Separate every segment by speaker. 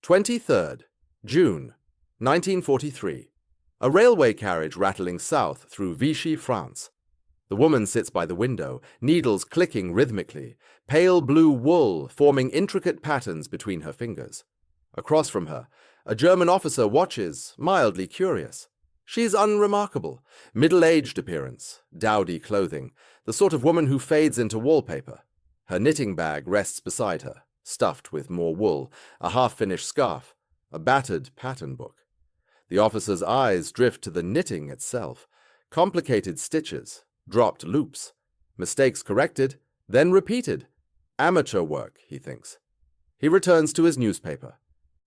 Speaker 1: 23rd, June, 1943. A railway carriage rattling south through Vichy, France. The woman sits by the window, needles clicking rhythmically, pale blue wool forming intricate patterns between her fingers. Across from her, a German officer watches, mildly curious. She's unremarkable, middle-aged appearance, dowdy clothing, the sort of woman who fades into wallpaper. Her knitting bag rests beside her, stuffed with more wool, a half-finished scarf, a battered pattern book. The officer's eyes drift to the knitting itself, complicated stitches, dropped loops, mistakes corrected, then repeated. Amateur work, he thinks. He returns to his newspaper.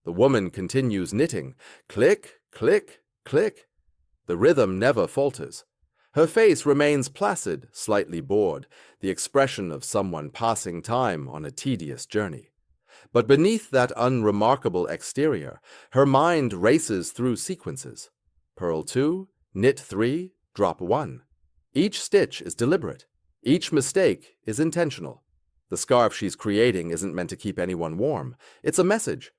Speaker 1: The woman continues knitting. Click, click, click. The rhythm never falters. Her face remains placid, slightly bored, the expression of someone passing time on a tedious journey. But beneath that unremarkable exterior, her mind races through sequences. Purl 2, knit 3, drop 1. Each stitch is deliberate. Each mistake is intentional. The scarf she's creating isn't meant to keep anyone warm. It's a message.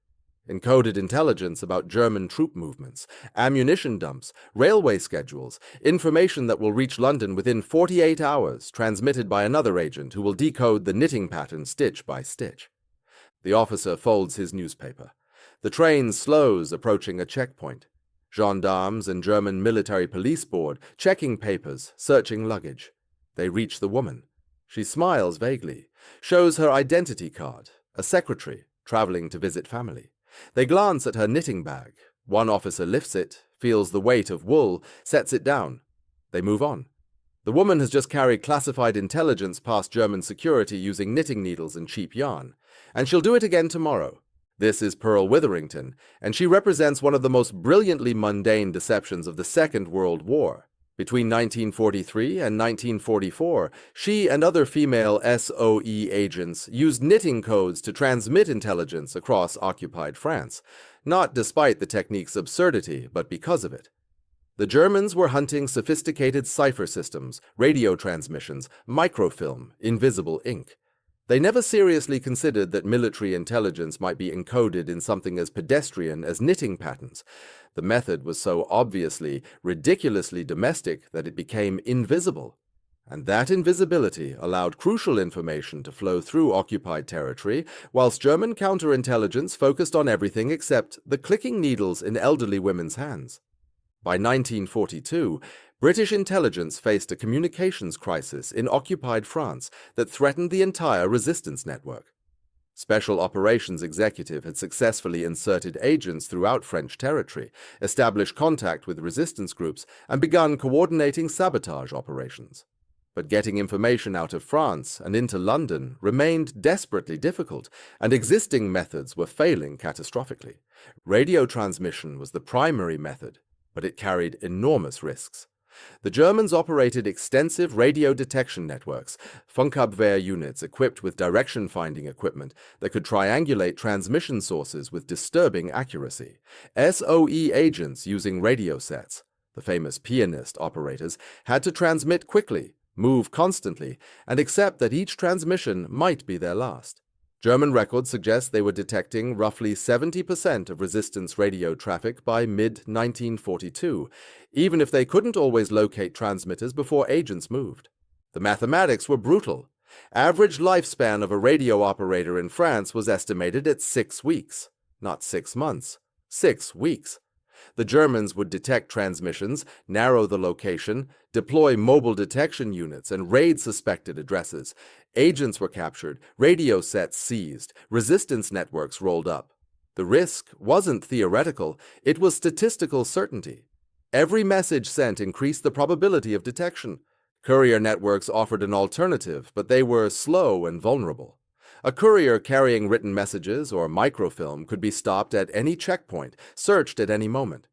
Speaker 1: Encoded intelligence about German troop movements, ammunition dumps, railway schedules, information that will reach London within 48 hours, transmitted by another agent who will decode the knitting pattern stitch by stitch. The officer folds his newspaper. The train slows, approaching a checkpoint. Gendarmes and German military police board, checking papers, searching luggage. They reach the woman. She smiles vaguely, shows her identity card, a secretary traveling to visit family. They glance at her knitting bag. One officer lifts it, feels the weight of wool, sets it down. They move on. The woman has just carried classified intelligence past German security using knitting needles and cheap yarn, and she'll do it again tomorrow. This is Pearl Witherington, and she represents one of the most brilliantly mundane deceptions of the Second World War. Between 1943 and 1944, she and other female SOE agents used knitting codes to transmit intelligence across occupied France, not despite the technique's absurdity, but because of it. The Germans were hunting sophisticated cipher systems, radio transmissions, microfilm, invisible ink. They never seriously considered that military intelligence might be encoded in something as pedestrian as knitting patterns. The method was so obviously, ridiculously domestic that it became invisible. And that invisibility allowed crucial information to flow through occupied territory, whilst German counterintelligence focused on everything except the clicking needles in elderly women's hands. By 1942, British intelligence faced a communications crisis in occupied France that threatened the entire resistance network. Special Operations Executive had successfully inserted agents throughout French territory, established contact with resistance groups, and begun coordinating sabotage operations. But getting information out of France and into London remained desperately difficult, and existing methods were failing catastrophically. Radio transmission was the primary method, but it carried enormous risks. The Germans operated extensive radio detection networks, Funkabwehr units equipped with direction-finding equipment that could triangulate transmission sources with disturbing accuracy. SOE agents using radio sets, the famous pianist operators, had to transmit quickly, move constantly, and accept that each transmission might be their last. German records suggest they were detecting roughly 70% of resistance radio traffic by mid-1942, even if they couldn't always locate transmitters before agents moved. The mathematics were brutal. Average lifespan of a radio operator in France was estimated at 6 weeks. Not 6 months. 6 weeks. The Germans would detect transmissions, narrow the location, deploy mobile detection units, and raid suspected addresses. Agents were captured, radio sets seized, resistance networks rolled up. The risk wasn't theoretical, it was statistical certainty. Every message sent increased the probability of detection. Courier networks offered an alternative, but they were slow and vulnerable. A courier carrying written messages or microfilm could be stopped at any checkpoint, searched at any moment.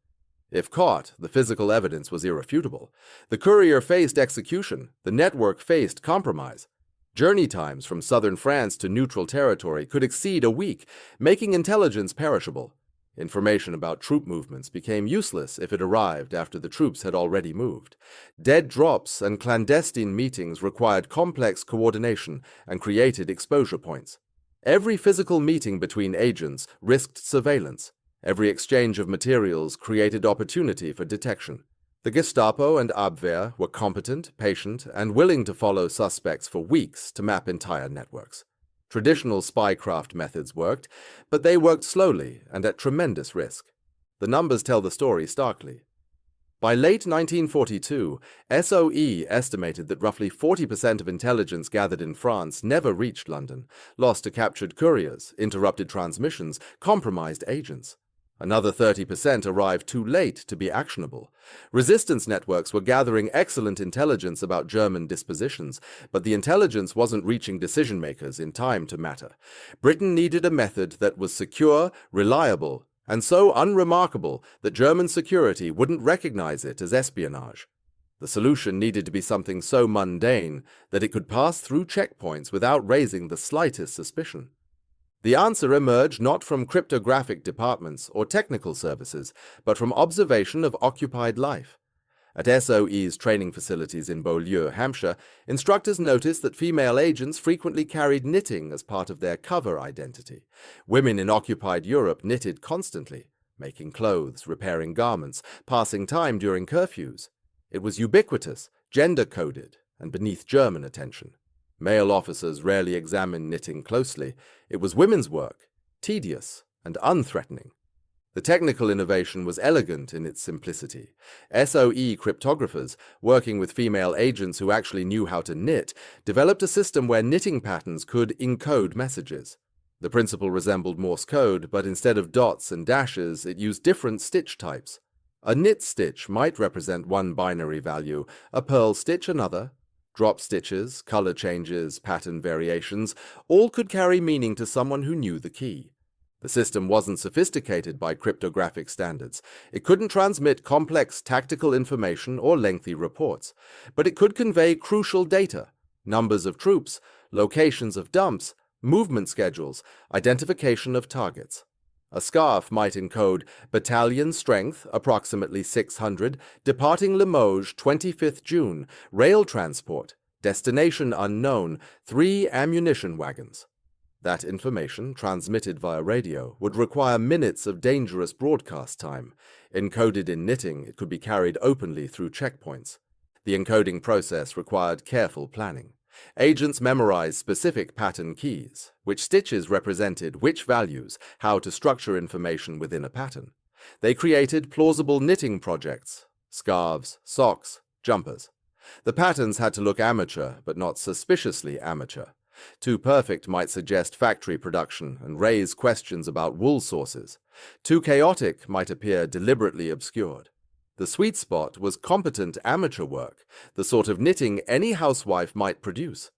Speaker 1: If caught, the physical evidence was irrefutable. The courier faced execution, the network faced compromise. Journey times from southern France to neutral territory could exceed a week, making intelligence perishable. Information about troop movements became useless if it arrived after the troops had already moved. Dead drops and clandestine meetings required complex coordination and created exposure points. Every physical meeting between agents risked surveillance. Every exchange of materials created opportunity for detection. The Gestapo and Abwehr were competent, patient, and willing to follow suspects for weeks to map entire networks. Traditional spycraft methods worked, but they worked slowly and at tremendous risk. The numbers tell the story starkly. By late 1942, SOE estimated that roughly 40% of intelligence gathered in France never reached London, lost to captured couriers, interrupted transmissions, compromised agents. Another 30% arrived too late to be actionable. Resistance networks were gathering excellent intelligence about German dispositions, but the intelligence wasn't reaching decision-makers in time to matter. Britain needed a method that was secure, reliable, and so unremarkable that German security wouldn't recognize it as espionage. The solution needed to be something so mundane that it could pass through checkpoints without raising the slightest suspicion. The answer emerged not from cryptographic departments or technical services, but from observation of occupied life. At SOE's training facilities in Beaulieu, Hampshire, instructors noticed that female agents frequently carried knitting as part of their cover identity. Women in occupied Europe knitted constantly, making clothes, repairing garments, passing time during curfews. It was ubiquitous, gender-coded, and beneath German attention. Male officers rarely examined knitting closely. It was women's work, tedious and unthreatening. The technical innovation was elegant in its simplicity. SOE cryptographers, working with female agents who actually knew how to knit, developed a system where knitting patterns could encode messages. The principle resembled Morse code, but instead of dots and dashes, it used different stitch types. A knit stitch might represent one binary value, a purl stitch another. Drop stitches, color changes, pattern variations, all could carry meaning to someone who knew the key. The system wasn't sophisticated by cryptographic standards. It couldn't transmit complex tactical information or lengthy reports, but it could convey crucial data: numbers of troops, locations of dumps, movement schedules, identification of targets. A scarf might encode battalion strength, approximately 600, departing Limoges, 25th June, rail transport, destination unknown, 3 ammunition wagons. That information, transmitted via radio, would require minutes of dangerous broadcast time. Encoded in knitting, it could be carried openly through checkpoints. The encoding process required careful planning. Agents memorized specific pattern keys, which stitches represented which values, how to structure information within a pattern. They created plausible knitting projects: scarves, socks, jumpers. The patterns had to look amateur, but not suspiciously amateur. Too perfect might suggest factory production and raise questions about wool sources. Too chaotic might appear deliberately obscured. The sweet spot was competent amateur work, the sort of knitting any housewife might produce.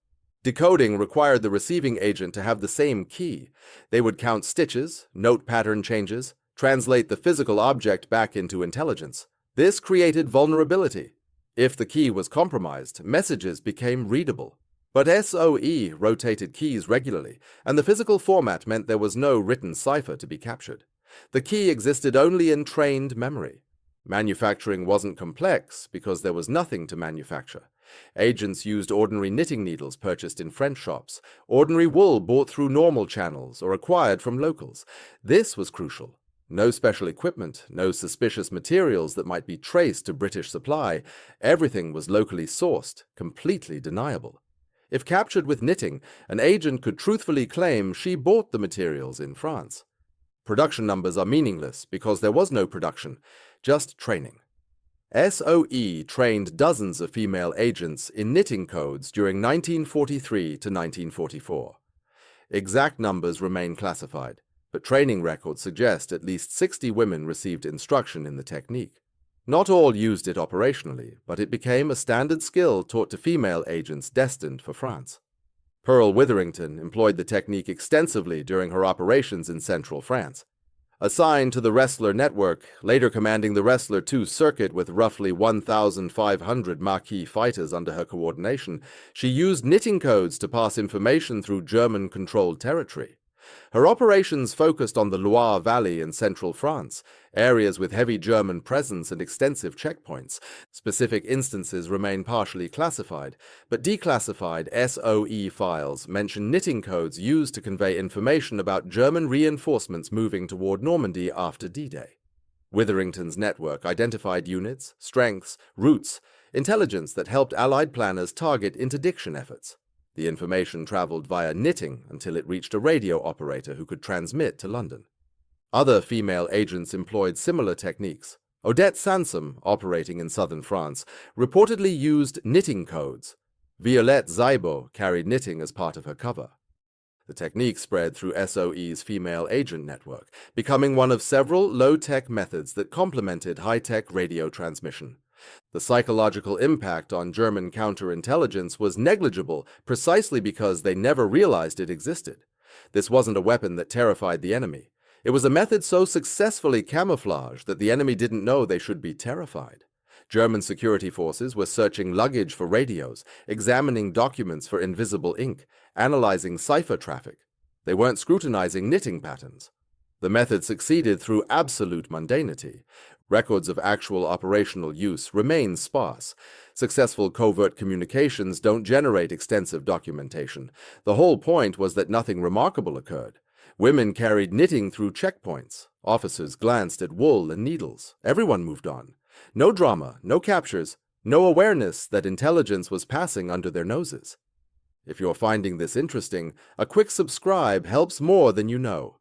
Speaker 1: Decoding required the receiving agent to have the same key. They would count stitches, note pattern changes, translate the physical object back into intelligence. This created vulnerability. If the key was compromised, messages became readable. But SOE rotated keys regularly, and the physical format meant there was no written cipher to be captured. The key existed only in trained memory. Manufacturing wasn't complex because there was nothing to manufacture. Agents used ordinary knitting needles purchased in French shops, ordinary wool bought through normal channels or acquired from locals. This was crucial. No special equipment, no suspicious materials that might be traced to British supply. Everything was locally sourced, completely deniable. If captured with knitting, an agent could truthfully claim she bought the materials in France. Production numbers are meaningless because there was no production, just training. SOE trained dozens of female agents in knitting codes during 1943 to 1944. Exact numbers remain classified, but training records suggest at least 60 women received instruction in the technique. Not all used it operationally, but it became a standard skill taught to female agents destined for France. Pearl Witherington employed the technique extensively during her operations in central France. Assigned to the Wrestler network, later commanding the Wrestler 2 circuit with roughly 1,500 Maquis fighters under her coordination, she used knitting codes to pass information through German-controlled territory. Her operations focused on the Loire Valley in central France, areas with heavy German presence and extensive checkpoints. Specific instances remain partially classified, but declassified SOE files mention knitting codes used to convey information about German reinforcements moving toward Normandy after D-Day. Witherington's network identified units, strengths, routes, intelligence that helped Allied planners target interdiction efforts. The information traveled via knitting until it reached a radio operator who could transmit to London. Other female agents employed similar techniques. Odette Sansom, operating in southern France, reportedly used knitting codes. Violette Zeibo carried knitting as part of her cover. The technique spread through SOE's female agent network, becoming one of several low-tech methods that complemented high-tech radio transmission. The psychological impact on German counterintelligence was negligible precisely because they never realized it existed. This wasn't a weapon that terrified the enemy. It was a method so successfully camouflaged that the enemy didn't know they should be terrified. German security forces were searching luggage for radios, examining documents for invisible ink, analyzing cipher traffic. They weren't scrutinizing knitting patterns. The method succeeded through absolute mundanity. Records of actual operational use remain sparse. Successful covert communications don't generate extensive documentation. The whole point was that nothing remarkable occurred. Women carried knitting through checkpoints. Officers glanced at wool and needles. Everyone moved on. No drama, no captures, no awareness that intelligence was passing under their noses. If you're finding this interesting, a quick subscribe helps more than you know.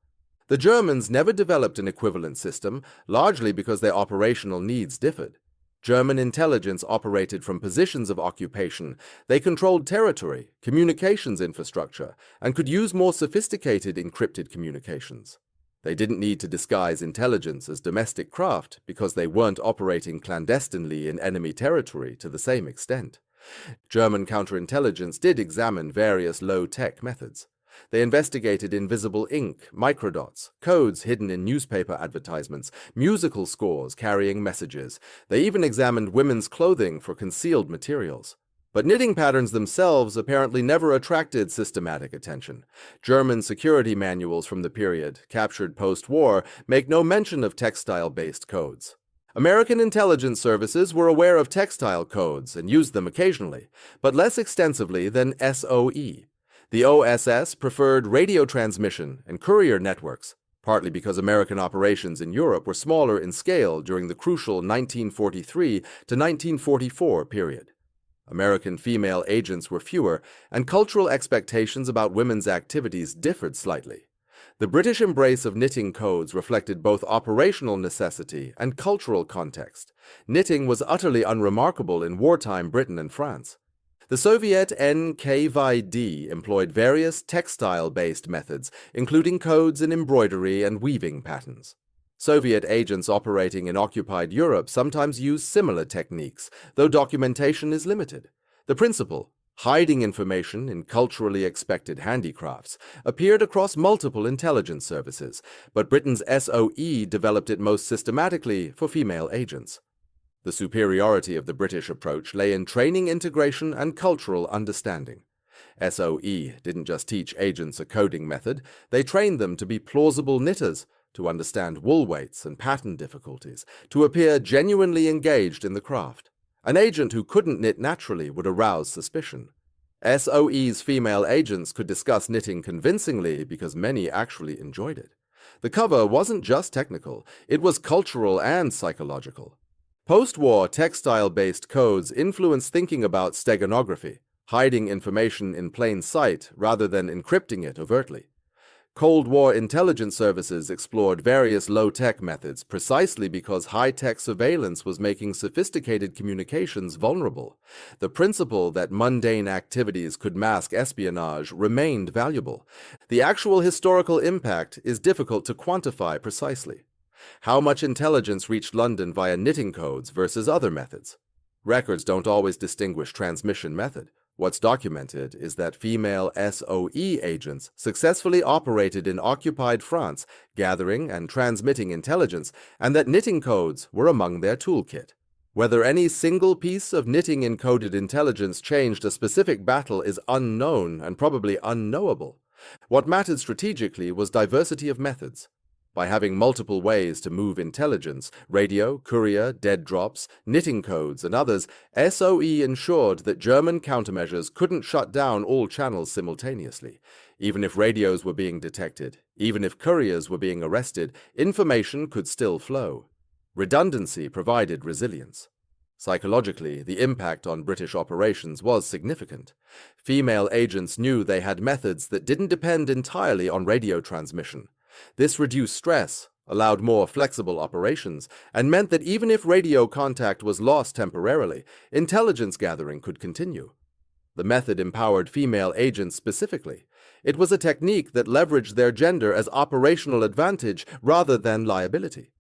Speaker 1: The Germans never developed an equivalent system, largely because their operational needs differed. German intelligence operated from positions of occupation. They controlled territory, communications infrastructure, and could use more sophisticated encrypted communications. They didn't need to disguise intelligence as domestic craft because they weren't operating clandestinely in enemy territory to the same extent. German counterintelligence did examine various low-tech methods. They investigated invisible ink, microdots, codes hidden in newspaper advertisements, musical scores carrying messages. They even examined women's clothing for concealed materials. But knitting patterns themselves apparently never attracted systematic attention. German security manuals from the period, captured post-war, make no mention of textile-based codes. American intelligence services were aware of textile codes and used them occasionally, but less extensively than SOE. The OSS preferred radio transmission and courier networks, partly because American operations in Europe were smaller in scale during the crucial 1943 to 1944 period. American female agents were fewer, and cultural expectations about women's activities differed slightly. The British embrace of knitting codes reflected both operational necessity and cultural context. Knitting was utterly unremarkable in wartime Britain and France. The Soviet NKVD employed various textile-based methods, including codes in embroidery and weaving patterns. Soviet agents operating in occupied Europe sometimes used similar techniques, though documentation is limited. The principle, hiding information in culturally expected handicrafts, appeared across multiple intelligence services, but Britain's SOE developed it most systematically for female agents. The superiority of the British approach lay in training integration and cultural understanding. SOE didn't just teach agents a coding method, they trained them to be plausible knitters, to understand wool weights and pattern difficulties, to appear genuinely engaged in the craft. An agent who couldn't knit naturally would arouse suspicion. SOE's female agents could discuss knitting convincingly because many actually enjoyed it. The cover wasn't just technical, it was cultural and psychological. Post-war textile-based codes influenced thinking about steganography, hiding information in plain sight rather than encrypting it overtly. Cold War intelligence services explored various low-tech methods precisely because high-tech surveillance was making sophisticated communications vulnerable. The principle that mundane activities could mask espionage remained valuable. The actual historical impact is difficult to quantify precisely. How much intelligence reached London via knitting codes versus other methods? Records don't always distinguish transmission method. What's documented is that female SOE agents successfully operated in occupied France, gathering and transmitting intelligence, and that knitting codes were among their toolkit. Whether any single piece of knitting encoded intelligence changed a specific battle is unknown and probably unknowable. What mattered strategically was diversity of methods. By having multiple ways to move intelligence, radio, courier, dead drops, knitting codes, and others, SOE ensured that German countermeasures couldn't shut down all channels simultaneously. Even if radios were being detected, even if couriers were being arrested, information could still flow. Redundancy provided resilience. Psychologically, the impact on British operations was significant. Female agents knew they had methods that didn't depend entirely on radio transmission. This reduced stress, allowed more flexible operations, and meant that even if radio contact was lost temporarily, intelligence gathering could continue. The method empowered female agents specifically. It was a technique that leveraged their gender as operational advantage rather than liability.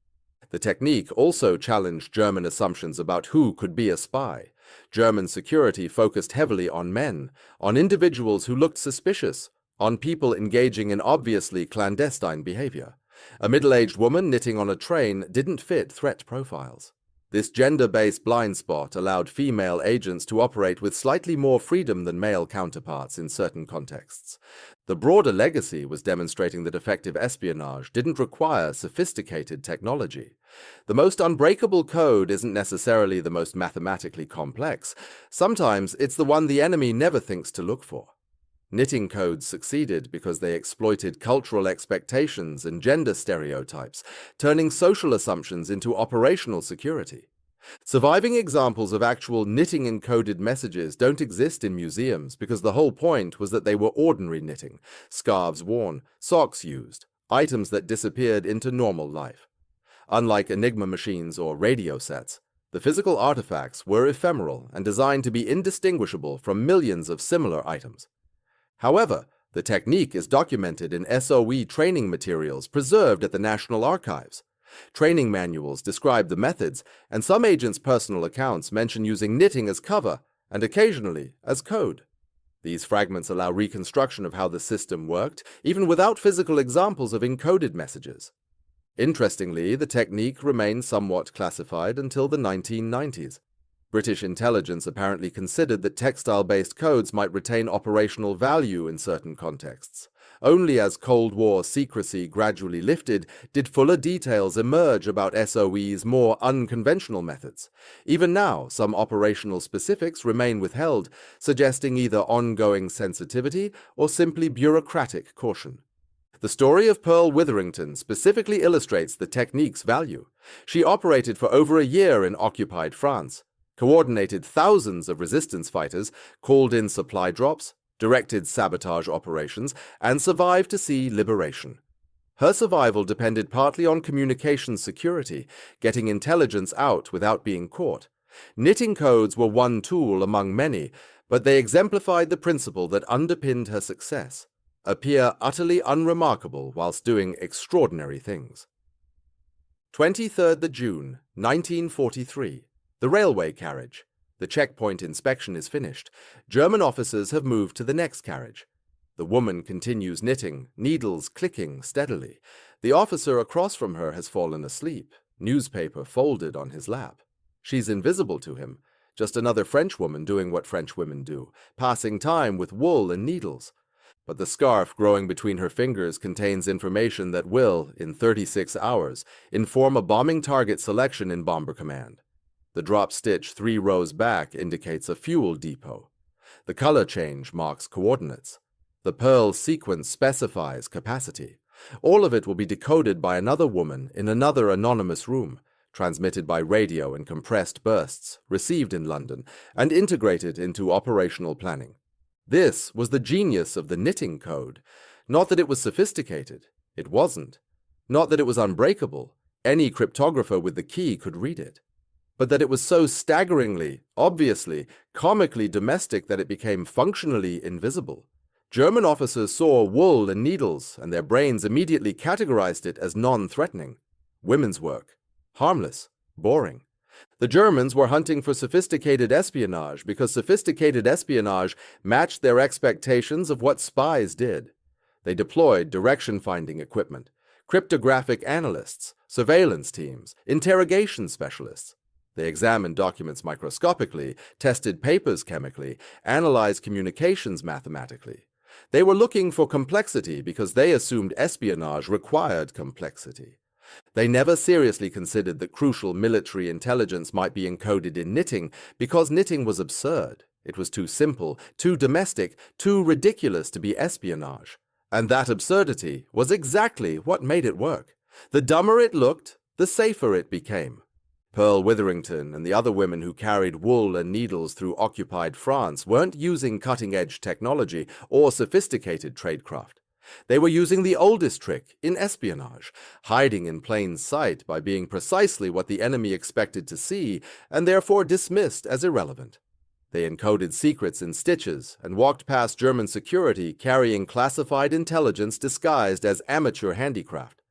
Speaker 1: The technique also challenged German assumptions about who could be a spy. German security focused heavily on men, on individuals who looked suspicious, on people engaging in obviously clandestine behavior. A middle-aged woman knitting on a train didn't fit threat profiles. This gender-based blind spot allowed female agents to operate with slightly more freedom than male counterparts in certain contexts. The broader legacy was demonstrating that effective espionage didn't require sophisticated technology. The most unbreakable code isn't necessarily the most mathematically complex. Sometimes it's the one the enemy never thinks to look for. Knitting codes succeeded because they exploited cultural expectations and gender stereotypes, turning social assumptions into operational security. Surviving examples of actual knitting encoded messages don't exist in museums because the whole point was that they were ordinary knitting, scarves worn, socks used, items that disappeared into normal life. Unlike Enigma machines or radio sets, the physical artifacts were ephemeral and designed to be indistinguishable from millions of similar items. However, the technique is documented in SOE training materials preserved at the National Archives. Training manuals describe the methods, and some agents' personal accounts mention using knitting as cover and occasionally as code. These fragments allow reconstruction of how the system worked, even without physical examples of encoded messages. Interestingly, the technique remained somewhat classified until the 1990s. British intelligence apparently considered that textile-based codes might retain operational value in certain contexts. Only as Cold War secrecy gradually lifted did fuller details emerge about SOE's more unconventional methods. Even now, some operational specifics remain withheld, suggesting either ongoing sensitivity or simply bureaucratic caution. The story of Pearl Witherington specifically illustrates the technique's value. She operated for over a year in occupied France, coordinated thousands of resistance fighters, called in supply drops, directed sabotage operations, and survived to see liberation. Her survival depended partly on communication security, getting intelligence out without being caught. Knitting codes were one tool among many, but they exemplified the principle that underpinned her success: appear utterly unremarkable whilst doing extraordinary things. 23rd June, 1943. The railway carriage. The checkpoint inspection is finished. German officers have moved to the next carriage. The woman continues knitting, needles clicking steadily. The officer across from her has fallen asleep, newspaper folded on his lap. She's invisible to him, just another French woman doing what French women do, passing time with wool and needles. But the scarf growing between her fingers contains information that will, in 36 hours, inform a bombing target selection in Bomber Command. The drop stitch 3 rows back indicates a fuel depot. The color change marks coordinates. The purl sequence specifies capacity. All of it will be decoded by another woman in another anonymous room, transmitted by radio in compressed bursts, received in London, and integrated into operational planning. This was the genius of the knitting code. Not that it was sophisticated. It wasn't. Not that it was unbreakable. Any cryptographer with the key could read it. But that it was so staggeringly, obviously, comically domestic that it became functionally invisible. German officers saw wool and needles, and their brains immediately categorized it as non-threatening. Women's work. Harmless. Boring. The Germans were hunting for sophisticated espionage because sophisticated espionage matched their expectations of what spies did. They deployed direction-finding equipment, cryptographic analysts, surveillance teams, interrogation specialists. They examined documents microscopically, tested papers chemically, analyzed communications mathematically. They were looking for complexity because they assumed espionage required complexity. They never seriously considered that crucial military intelligence might be encoded in knitting because knitting was absurd. It was too simple, too domestic, too ridiculous to be espionage. And that absurdity was exactly what made it work. The dumber it looked, the safer it became. Pearl Witherington and the other women who carried wool and needles through occupied France weren't using cutting-edge technology or sophisticated tradecraft. They were using the oldest trick in espionage, hiding in plain sight by being precisely what the enemy expected to see and therefore dismissed as irrelevant. They encoded secrets in stitches and walked past German security carrying classified intelligence disguised as amateur handicraft.